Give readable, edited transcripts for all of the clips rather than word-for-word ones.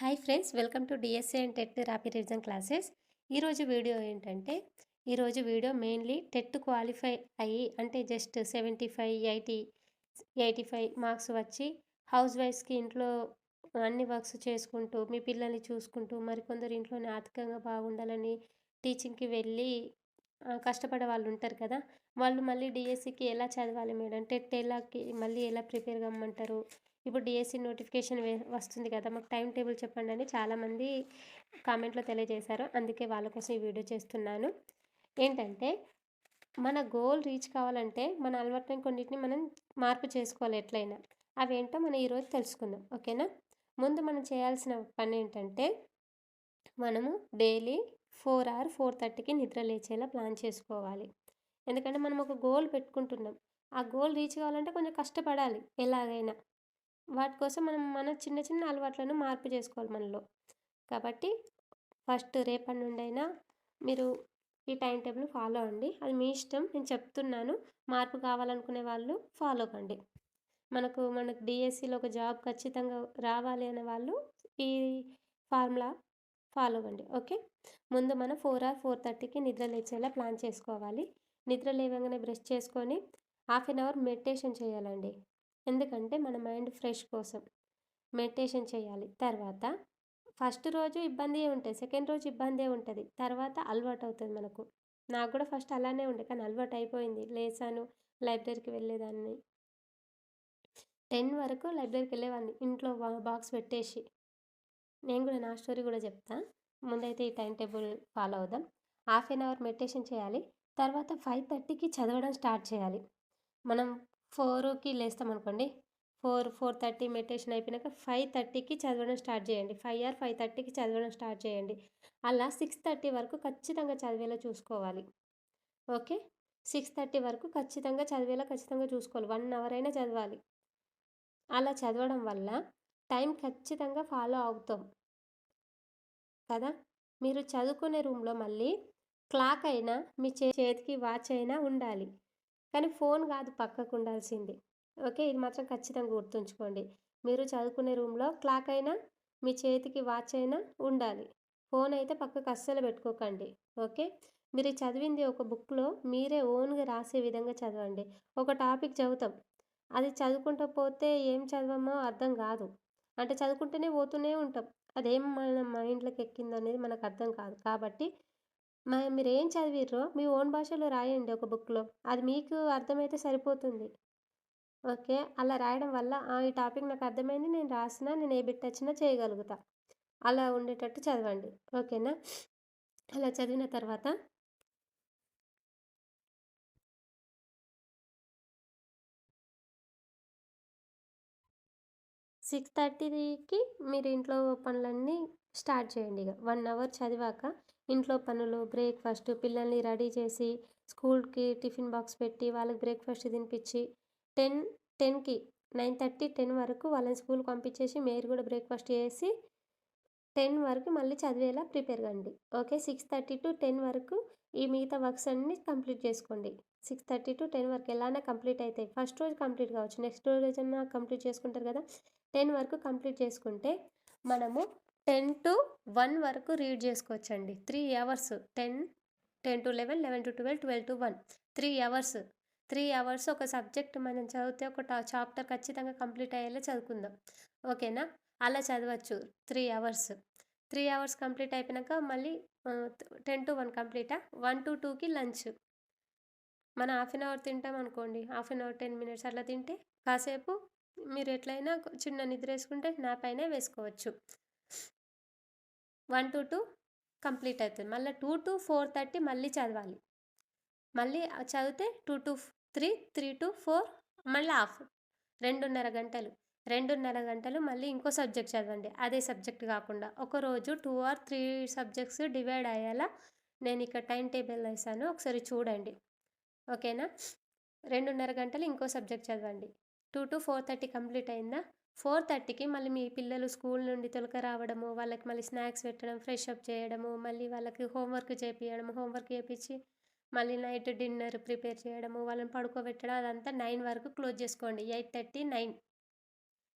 Hi friends, welcome to DSA and TET rapid revision classes. ఈరోజు video ఏంటంటే, ఈరోజు video mainly TET qualify అయ్యి అంటే జస్ట్ 75, 80, 85 మార్క్స్ వచ్చి హౌస్ వైఫ్స్కి ఇంట్లో అన్ని వర్క్స్ చేసుకుంటూ మీ పిల్లల్ని చూసుకుంటూ మరికొందరు ఇంట్లోనే ఆర్థికంగా బాగుండాలని టీచింగ్కి వెళ్ళి కష్టపడే వాళ్ళు ఉంటారు కదా. వాళ్ళు మళ్ళీ డిఎస్సికి ఎలా చదవాలి మేడం, టెట్ మళ్ళీ ఎలా ప్రిపేర్ కమ్మంటారు, ఇప్పుడు డిఎస్సి నోటిఫికేషన్ వస్తుంది కదా, మాకు టైం టేబుల్ చెప్పండి అని చాలామంది కామెంట్లో తెలియజేశారు. అందుకే వాళ్ళ కోసం ఈ వీడియో చేస్తున్నాను. ఏంటంటే, మన గోల్ రీచ్ కావాలంటే మన అలవాట్లని కొన్నిటిని మనం మార్పు చేసుకోవాలి ఎట్లయినా. అవేంటో మనం ఈరోజు తెలుసుకుందాం, ఓకేనా. ముందు మనం చేయాల్సిన పని ఏంటంటే, మనము డైలీ 4 or 4:30కి నిద్ర లేచేలా ప్లాన్ చేసుకోవాలి. ఎందుకంటే మనం ఒక గోల్ పెట్టుకుంటున్నాం. ఆ గోల్ రీచ్ కావాలంటే కొంచెం కష్టపడాలి ఎలాగైనా. వాటి కోసం మన చిన్న చిన్న అలవాట్లను మార్పు చేసుకోవాలి మనలో. కాబట్టి ఫస్ట్ రేపటి నుండైనా మీరు ఈ టైం టేబుల్ ఫాలో అవ్వండి. అది మీ ఇష్టం, నేను చెప్తున్నాను. మార్పు కావాలనుకునే వాళ్ళు ఫాలో కండి. మనకు డిఎస్సిలో ఒక జాబ్ ఖచ్చితంగా రావాలి అనే వాళ్ళు ఈ ఫార్ములా ఫాలో అవ్వండి, ఓకే. ముందు మనం 4 or 4:30కి నిద్ర లేచేలా ప్లాన్ చేసుకోవాలి. నిద్ర లేవగానే బ్రష్ చేసుకొని హాఫ్ అన్ అవర్ మెడిటేషన్ చేయాలండి. ఎందుకంటే మన మైండ్ ఫ్రెష్ కోసం మెడిటేషన్ చేయాలి. తర్వాత ఫస్ట్ రోజు ఇబ్బందియే ఉంటుంది, సెకండ్ రోజు ఇబ్బందే ఉంటుంది, తర్వాత అలవాటు అవుతుంది మనకు. నాకు కూడా ఫస్ట్ అలానే ఉండే, కానీ అలవాటు అయిపోయింది. లేసాను, లైబ్రరీకి వెళ్ళేదాన్ని. 10 వరకు లైబ్రరీకి వెళ్ళేవాడిని, ఇంట్లో బాక్స్ పెట్టేసి. నేను కూడా నా స్టోరీ కూడా చెప్తా. ముందైతే ఈ టైం టేబుల్ ఫాలో అవుదాం. హాఫ్ అన్ అవర్ మెడిటేషన్ చేయాలి. తర్వాత 5:30కి చదవడం స్టార్ట్ చేయాలి. మనం 4కి లేస్తాం అనుకోండి, 4:30 మెడిటేషన్ అయిపోయినాక 5:30కి చదవడం స్టార్ట్ చేయండి. 5 or 5:30కి చదవడం స్టార్ట్ చేయండి. అలా 6:30 వరకు ఖచ్చితంగా చదివేలా చూసుకోవాలి, ఓకే. 6:30 వరకు ఖచ్చితంగా చూసుకోవాలి. 1 అవర్ అయినా చదవాలి. అలా చదవడం వల్ల టైం ఖచ్చితంగా ఫాలో అవుతాం కదా. మీరు చదువుకునే రూమ్లో మళ్ళీ క్లాక్ అయినా మీ చేతికి వాచ్ అయినా ఉండాలి, కానీ ఫోన్ కాదు పక్కకు ఉండాల్సింది, ఓకే. ఇది మాత్రం ఖచ్చితంగా గుర్తుంచుకోండి. మీరు చదువుకునే రూమ్లో క్లాక్ అయినా మీ చేతికి వాచ్ అయినా ఉండాలి. ఫోన్ అయితే పక్కకు అస్సలు పెట్టుకోకండి, ఓకే. మీరు చదివింది ఒక బుక్లో మీరే ఓన్గా రాసే విధంగా చదవండి. ఒక టాపిక్ చదువుతాం, అది చదువుకుంటూ పోతే ఏం చదవమో అర్థం కాదు. అంటే చదువుకుంటూనే పోతూనే ఉంటాం, అదేం మన మైండ్లోకి ఎక్కిందో అనేది మనకు అర్థం కాదు. కాబట్టి మీరేం చదివిర్రో మీ ఓన్ భాషలో రాయండి ఒక బుక్లో, అది మీకు అర్థమైతే సరిపోతుంది, ఓకే. అలా రాయడం వల్ల ఈ టాపిక్ నాకు అర్థమైంది, నేను రాసిన, నేను ఏ బిట్ వచ్చినా చేయగలుగుతా, అలా ఉండేటట్టు చదవండి, ఓకేనా. అలా చదివిన తర్వాత 6:30కి మీరు ఇంట్లో పనులన్నీ స్టార్ట్ చేయండి. ఇక 1 అవర్ చదివాక ఇంట్లో పనులు, బ్రేక్ఫాస్ట్, పిల్లల్ని రెడీ చేసి స్కూల్కి టిఫిన్ బాక్స్ పెట్టి వాళ్ళకి బ్రేక్ఫాస్ట్ తినిపించి 10, 10కి 9:30, 10 వరకు వాళ్ళని స్కూల్కి పంపించేసి మీరు కూడా బ్రేక్ఫాస్ట్ చేసి 10 వరకు మళ్ళీ చదివేలా ప్రిపేర్ కండి, ఓకే. 6:30 to 10 వరకు ఈ మిగతా వర్క్స్ అన్నీ కంప్లీట్ చేసుకోండి. 6:30 to 10 వరకు ఎలానే కంప్లీట్ అవుతాయి. ఫస్ట్ రోజు కంప్లీట్ కావచ్చు, నెక్స్ట్ రోజన్నా కంప్లీట్ చేసుకుంటారు కదా. 10 వరకు కంప్లీట్ చేసుకుంటే మనము 10 to 1 వరకు రీడ్ చేసుకోవచ్చండి. 3 hours, 10, 10 to 11, 11 to 12, 12 to 1, 3 hours. 3 hours ఒక సబ్జెక్ట్ మనం చదివితే ఒక చాప్టర్ ఖచ్చితంగా కంప్లీట్ అయ్యేలా చదువుకుందాం, ఓకేనా. అలా చదవచ్చు 3 అవర్స్. 3 అవర్స్ కంప్లీట్ అయిపోయినాక మళ్ళీ 10 to 1 కంప్లీటా, 1 to 2కి లంచ్. మనం హాఫ్ అన్ అవర్ తింటాం అనుకోండి, హాఫ్ అన్ అవర్ 10 minutes అట్లా తింటే కాసేపు మీరు ఎట్లయినా చిన్న నిద్ర వేసుకుంటే నాప్ అయినా వేసుకోవచ్చు. 1 to 2 కంప్లీట్ అవుతుంది. మళ్ళీ 2 to 4:30 మళ్ళీ చదవాలి. మళ్ళీ చదివితే 2 to 3, 3 to 4 మళ్ళీ హాఫ్, 2:30 గంటలు. 2:30 గంటలు మళ్ళీ ఇంకో సబ్జెక్ట్ చదవండి. అదే సబ్జెక్ట్ కాకుండా ఒకరోజు 2 or 3 సబ్జెక్ట్స్ డివైడ్ అయ్యేలా నేను ఇక్కడ టైం టేబుల్ వేసాను, ఒకసారి చూడండి, ఓకేనా. 2:30 గంటలు ఇంకో సబ్జెక్ట్ చదవండి. 2 to 4:30 కంప్లీట్ అయిందా. 4:30కి మళ్ళీ మీ పిల్లలు స్కూల్ నుండి తొలక రావడము, వాళ్ళకి మళ్ళీ స్నాక్స్ పెట్టడం, ఫ్రెష్ అప్ చేయడము, మళ్ళీ వాళ్ళకి హోంవర్క్ చేపియడము, హోంవర్క్ చేపించి మళ్ళీ నైట్ డిన్నర్ ప్రిపేర్ చేయడము, వాళ్ళని పడుకోబెట్టడం, అదంతా 9 వరకు క్లోజ్ చేసుకోండి. 8:30, 9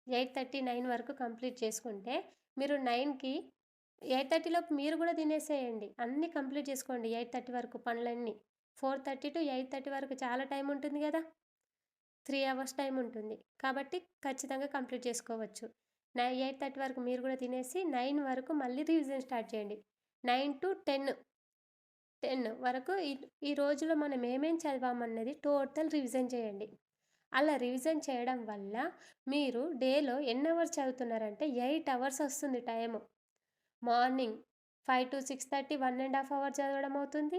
8:30, 9 వరకు కంప్లీట్ చేసుకుంటే మీరు 9కి 8:30 మీరు కూడా తినేసేయండి. అన్నీ కంప్లీట్ చేసుకోండి 8:30 వరకు పనులన్నీ. 4:30-8:30 వరకు చాలా టైం ఉంటుంది గదా! 3 అవర్స్ టైం ఉంటుంది. కాబట్టి ఖచ్చితంగా కంప్లీట్ చేసుకోవచ్చు. 8:30 వరకు మీరు కూడా తినేసి 9 వరకు మళ్ళీ రివిజన్ స్టార్ట్ చేయండి. 9-10 వరకు ఈ రోజులో మనం ఏమేం చదివామన్నది టోటల్ రివిజన్ చేయండి. అలా రివిజన్ చేయడం వల్ల మీరు డేలో ఎన్ని అవర్స్ చదువుతున్నారంటే 8 అవర్స్ వస్తుంది టైము. మార్నింగ్ 5-6:30 1½ అవర్ చదవడం అవుతుంది.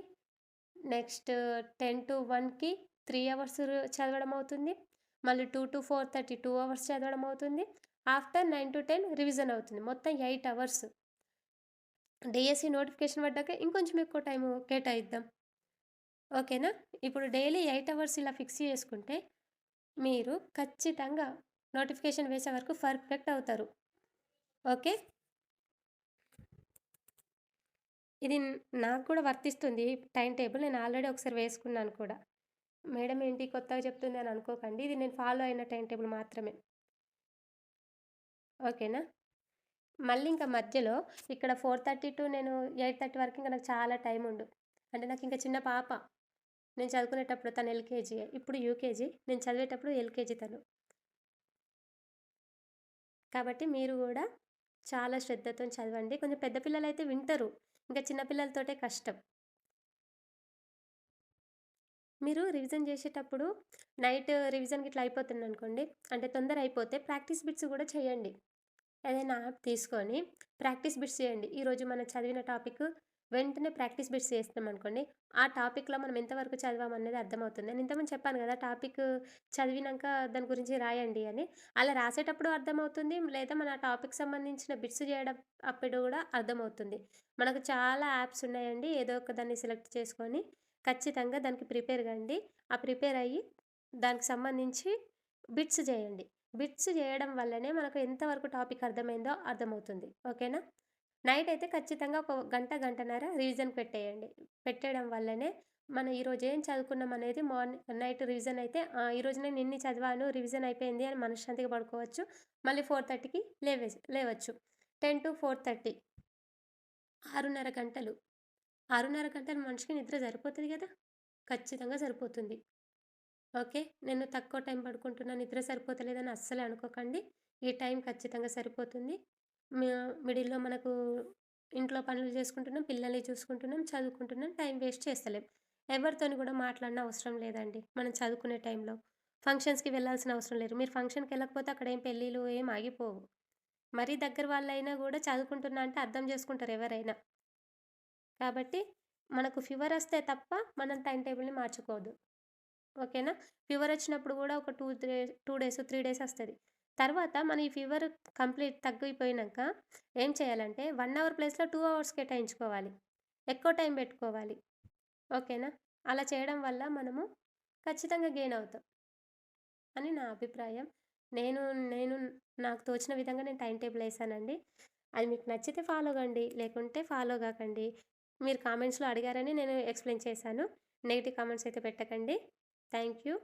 నెక్స్ట్ 10-1కి 3 అవర్స్ చదవడం అవుతుంది. మళ్ళీ 2-4:30 2 అవర్స్ చదవడం అవుతుంది. ఆఫ్టర్ 9-10 రివిజన్ అవుతుంది. మొత్తం 8 అవర్స్. డీఎస్సీ నోటిఫికేషన్ పడ్డాక ఇంకొంచెం ఎక్కువ టైము కేటాయిద్దాం. ఓకేనా? ఇప్పుడు డైలీ 8 అవర్స్ ఇలా ఫిక్స్ చేసుకుంటే మీరు ఖచ్చితంగా నోటిఫికేషన్ వేసే వరకు పర్ఫెక్ట్ అవుతారు. ఓకే? ఇది నాకు కూడా వర్తిస్తుంది టైమ్ టేబుల్. నేను ఆల్రెడీ ఒకసారి వేసుకున్నాను కూడా. మేడం ఏంటి కొత్తగా చెప్తుంది అని అనుకోకండి. ఇది నేను ఫాలో అయిన టైమ్ టేబుల్ మాత్రమే. ఓకేనా? మళ్ళీ ఇంకా మధ్యలో ఇక్కడ 4:30 నేను 8:30 వరకు ఇంకా నాకు చాలా టైం ఉండు. అంటే నాకు ఇంకా చిన్న పాప. నేను చదువుకునేటప్పుడు తను ఎల్‌కేజీ. ఇప్పుడు యూకేజీ. నేను చదివేటప్పుడు ఎల్‌కేజీ తను. కాబట్టి మీరు కూడా చాలా శ్రద్ధతోని చదవండి. కొంచెం పెద్ద పిల్లలైతే వింటరు. ఇంకా చిన్న పిల్లలతోటే కష్టం. మీరు రివిజన్ చేసేటప్పుడు నైట్ రివిజన్ గిట్లా అయిపోతుందనుకోండి, అంటే తొందర అయిపోతే ప్రాక్టీస్ బిట్స్ కూడా చేయండి. ఏదైనా యాప్ తీసుకొని ప్రాక్టీస్ బిట్స్ చేయండి. ఈరోజు మనం చదివిన టాపిక్ వెంటనే ప్రాక్టీస్ బిట్స్ చేస్తున్నామనుకోండి, ఆ టాపిక్‌లో మనం ఎంతవరకు చదివామనేది అర్థమవుతుంది. నేను ఇంతకుముందు చెప్పాను కదా! టాపిక్ చదివినంక దాని గురించి రాయండి అని. అలా రాసేటప్పుడు అర్థమవుతుంది. లేదా మన టాపిక్‌కి సంబంధించిన బిట్స్ చేయడం అప్పుడు కూడా అర్థమవుతుంది. మనకు చాలా యాప్స్ ఉన్నాయండి. ఏదో ఒక దాన్ని సెలెక్ట్ చేసుకొని ఖచ్చితంగా దానికి ప్రిపేర్ కండి. ఆ ప్రిపేర్ అయ్యి దానికి సంబంధించి బిట్స్ చేయండి. బిట్స్ చేయడం వల్లనే మనకు ఎంతవరకు టాపిక్ అర్థమైందో అర్థమవుతుంది. ఓకేనా? నైట్ అయితే ఖచ్చితంగా ఒక గంట, గంటన్నర రివిజన్ పెట్టేయండి. పెట్టడం వల్లనే మనం ఈరోజు ఏం చదువుకున్నాం అనేది నైట్ రివిజన్ అయితే ఈరోజు నేను ఇన్ని చదివాను, రివిజన్ అయిపోయింది అని మనశ్శాంతిగా పడుకోవచ్చు. మళ్ళీ 4:30కి లేవచ్చు. 10-4:30 6:30 గంటలు. 6:30 గంటలు మనిషికి నిద్ర సరిపోతది గదా! ఖచ్చితంగా సరిపోతుంది. ఓకే. నేను తక్కువ టైం పడుకుంటున్నా, నిద్ర సరిపోతలేదని అస్సలే అనుకోకండి. ఈ టైం ఖచ్చితంగా సరిపోతుంది. మ మిడిల్‌లో మనకు ఇంట్లో పనులు చేసుకుంటున్నాం, పిల్లల్ని చూసుకుంటున్నాం, చదువుకుంటున్నాం, టైం వేస్ట్ చేస్తలేం. ఎవరితోని కూడా మాట్లాడన అవసరం లేదండి మనం చదువుకునే టైంలో. ఫంక్షన్స్‌కి వెళ్ళాల్సిన అవసరం లేదు. మీరు ఫంక్షన్‌కెళ్ళకపోతే అక్కడ ఏం పెళ్ళిళ్ళు ఏం ఆగిపోవు. మరీ దగ్గర వాళ్ళైనా గూడా చదువుకుంటున్నా అంటే అర్థం చేసుకుంటారు ఎవరైనా. కాబట్టి మనకు ఫీవరొస్తే తప్ప మనం టైమ్ టేబుల్‌ని మార్చుకోవద్దు. ఓకేనా? ఫీవరొచ్చినప్పుడు గూడా ఒక 2 డేస్, 3 డేస్ ఒస్తది. తర్వాత మన ఈ ఫీవర్ కంప్లీట్ తగ్గిపోయినంక ఏం చేయాలంటే 1 అవర్ ప్లేస్‌లో 2 అవర్స్ కేటాయించుకోవాలి. ఎక్కువ టైం బెట్టుకోవాలి. ఓకేనా? అలా చేయడం వల్ల మనము ఖచ్చితంగా గెయిన్ అవుతాం అని నా అభిప్రాయం. నేను నేను నాకు తోచిన విధంగా నేను టైమ్ టేబుల్ ఏసానండి. అది మీకు నచ్చితే ఫాలో కండి. లేకుంటే ఫాలో గాకండి. మీరు కామెంట్స్‌లో అడిగారని నేను ఎక్స్‌ప్లెయిన్ చేశాను. నెగెటివ్ కామెంట్స్ అయితే పెట్టకండి. Thank you.